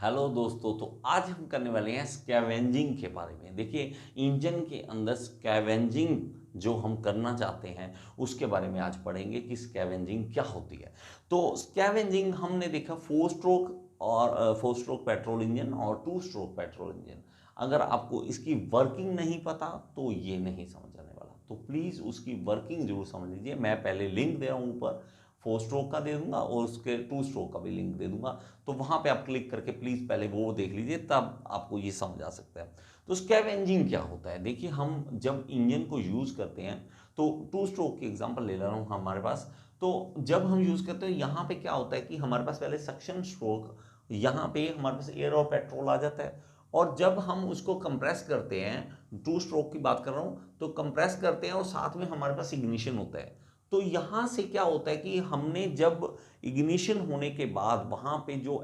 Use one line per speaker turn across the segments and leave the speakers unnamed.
Hello दोस्तों, तो आज हम करने वाले हैं स्कैवेंजिंग के बारे में। देखिए, इंजन के अंदर स्कैवेंजिंग जो हम करना चाहते हैं उसके बारे में आज पढ़ेंगे कि स्कैवेंजिंग क्या होती है। तो स्कैवेंजिंग हमने देखा फोर स्ट्रोक पेट्रोल इंजन और टू स्ट्रोक पेट्रोल इंजन। अगर आपको इसकी वर्किंग नहीं पता तो ये नहीं समझ आने वाला, तो प्लीज़ उसकी वर्किंग जरूर समझ लीजिए। मैं पहले लिंक दे रहा हूँ ऊपर, फोर स्ट्रोक का दे दूंगा और उसके टू स्ट्रोक का भी लिंक दे दूंगा, तो वहां पे आप क्लिक करके प्लीज़ पहले वो देख लीजिए, तब आपको ये समझ आ सकता है। तो स्कैवेंजिंग क्या होता है? देखिए, हम जब इंजन को यूज़ करते हैं, तो टू स्ट्रोक की एग्जांपल ले रहा हूँ हमारे पास। तो जब हम यूज़ करते हैं, यहाँ पे क्या होता है कि हमारे पास पहले सक्शन स्ट्रोक, यहाँ पे हमारे पास एयर और पेट्रोल आ जाता है। और जब हम उसको कंप्रेस करते हैं, टू स्ट्रोक की बात कर रहा हूँ, तो कंप्रेस करते हैं और साथ में हमारे पास इग्निशन होता है। तो यहाँ से क्या होता है कि हमने जब इग्निशन होने के बाद वहाँ पे जो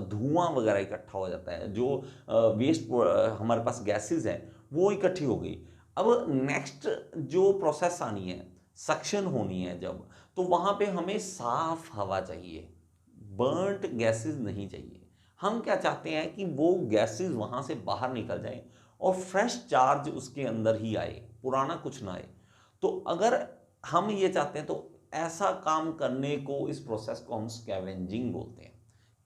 धुआं वगैरह इकट्ठा हो जाता है, जो वेस्ट हमारे पास गैसेस हैं वो इकट्ठी हो गई। अब नेक्स्ट जो प्रोसेस आनी है, सक्शन होनी है जब, तो वहाँ पे हमें साफ हवा चाहिए, बर्न्ट गैसेस नहीं चाहिए। हम क्या चाहते हैं कि वो गैसेस वहाँ से बाहर निकल जाएं और फ्रेश चार्ज उसके अंदर ही आए, पुराना कुछ ना आए। तो अगर हम ये चाहते हैं तो ऐसा काम करने को, इस प्रोसेस को हम स्कैवेंजिंग बोलते हैं।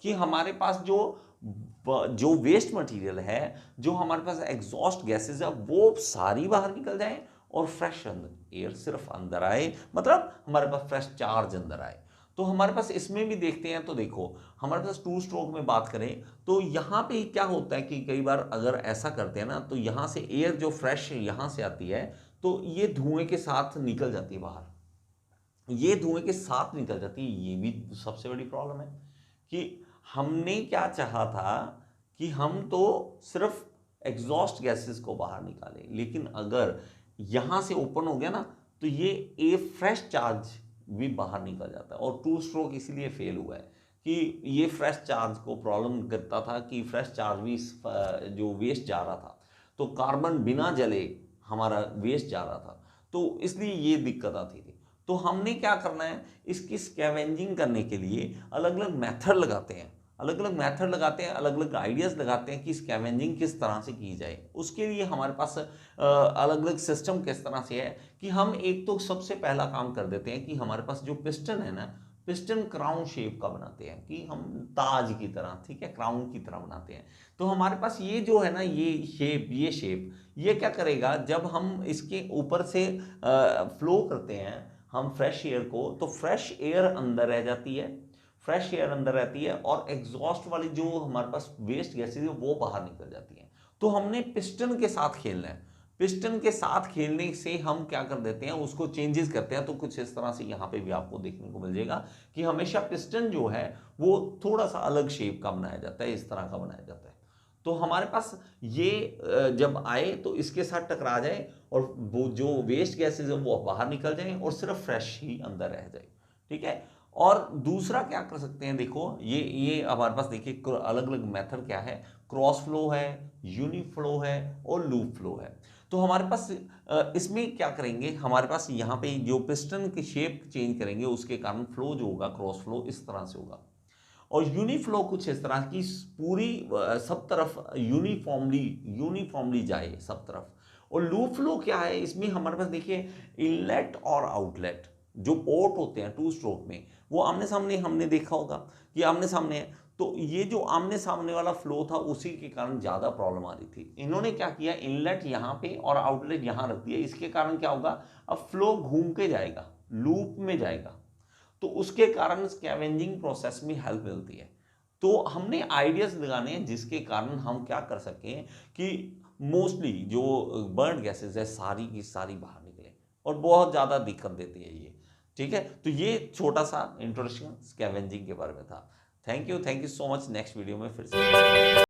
कि हमारे पास जो वेस्ट मटेरियल है, जो हमारे पास एग्जॉस्ट गैसेस है, वो सारी बाहर निकल जाए और फ्रेश अंदर एयर सिर्फ अंदर आए, मतलब हमारे पास फ्रेश चार्ज अंदर आए। तो हमारे पास इसमें भी देखते हैं, तो देखो हमारे पास टू स्ट्रोक में बात करें तो यहाँ पे क्या होता है कि कई बार अगर ऐसा करते हैं ना, तो यहाँ से एयर जो फ्रेश यहाँ से आती है, तो ये धुएं के साथ निकल जाती है बाहर। ये धुएं के साथ निकल जाती है, ये भी सबसे बड़ी प्रॉब्लम है। कि हमने क्या चाहा था कि हम तो सिर्फ एग्जॉस्ट गैसेस को बाहर निकालें, लेकिन अगर यहां से ओपन हो गया ना, तो ये फ्रेश चार्ज भी बाहर निकल जाता है। और टू स्ट्रोक इसीलिए फेल हुआ है कि ये फ्रेश चार्ज को प्रॉब्लम करता था कि फ्रेश चार्ज भी जो वेस्ट जा रहा था, तो कार्बन बिना जले हमारा वेस्ट जा रहा था, तो इसलिए ये दिक्कत आती थी। तो हमने क्या करना है, इसकी स्कैवेंजिंग करने के लिए अलग अलग मेथड लगाते हैं, अलग अलग आइडियाज़ लगाते हैं कि स्कैवेंजिंग किस तरह से की जाए। उसके लिए हमारे पास अलग अलग सिस्टम किस तरह से है कि हम एक तो सबसे पहला काम कर देते हैं कि हमारे पास जो पिस्टन है ना, पिस्टन क्राउन शेप का बनाते हैं, कि हम ताज की तरह, ठीक है, क्राउन की तरह बनाते हैं। तो हमारे पास ये जो है ना, ये शेप ये क्या करेगा, जब हम इसके ऊपर से फ्लो करते हैं हम फ्रेश एयर को, तो फ्रेश एयर अंदर रह जाती है, फ्रेश एयर अंदर रहती है और एग्जॉस्ट वाली जो हमारे पास वेस्ट गैसेज है वो बाहर निकल जाती है। तो हमने पिस्टन के साथ खेलना है। पिस्टन के साथ खेलने से हम क्या कर देते हैं, उसको चेंजेस करते हैं। तो कुछ इस तरह से यहाँ पे भी आपको देखने को मिल जाएगा कि हमेशा पिस्टन जो है वो थोड़ा सा अलग शेप का बनाया जाता है, इस तरह का बनाया जाता है। तो हमारे पास ये जब आए तो इसके साथ टकरा जाए और वो जो वेस्ट गैसेज है वो बाहर निकल जाए और सिर्फ फ्रेश ही अंदर रह जाए, ठीक है। और दूसरा क्या कर सकते हैं, देखो ये हमारे पास देखिए अलग अलग मेथड क्या है, क्रॉस फ्लो है, यूनी फ्लो है और लूप फ्लो है। तो हमारे पास इसमें क्या करेंगे, हमारे पास यहाँ पे जो पिस्टन की शेप चेंज करेंगे उसके कारण फ्लो जो होगा, क्रॉस फ्लो इस तरह से होगा। और यूनिफ्लो कुछ इस तरह की पूरी सब तरफ यूनिफॉर्मली जाए सब तरफ। और लूप फ्लो क्या है, इसमें हमारे पास देखिए इनलेट और आउटलेट जो पोर्ट होते हैं टू स्ट्रोक में, वो आमने सामने हमने देखा होगा कि आमने सामने है। तो ये जो आमने सामने वाला फ्लो था उसी के कारण ज़्यादा प्रॉब्लम आ रही थी। इन्होंने क्या किया, इनलेट यहाँ पे और आउटलेट यहाँ रख दिया। इसके कारण क्या होगा, अब फ्लो घूम के जाएगा, लूप में जाएगा, तो उसके कारण स्कैवेंजिंग प्रोसेस में हेल्प मिलती है। तो हमने आइडियाज लगाने हैं जिसके कारण हम क्या कर सकें कि मोस्टली जो बर्न गैसेज है सारी की सारी बाहर निकले, और बहुत ज़्यादा दिक्कत देती है ये, ठीक है। तो ये छोटा सा इंट्रोडक्शन स्कैवेंजिंग के बारे में था। Thank you so much. Next video में फिर से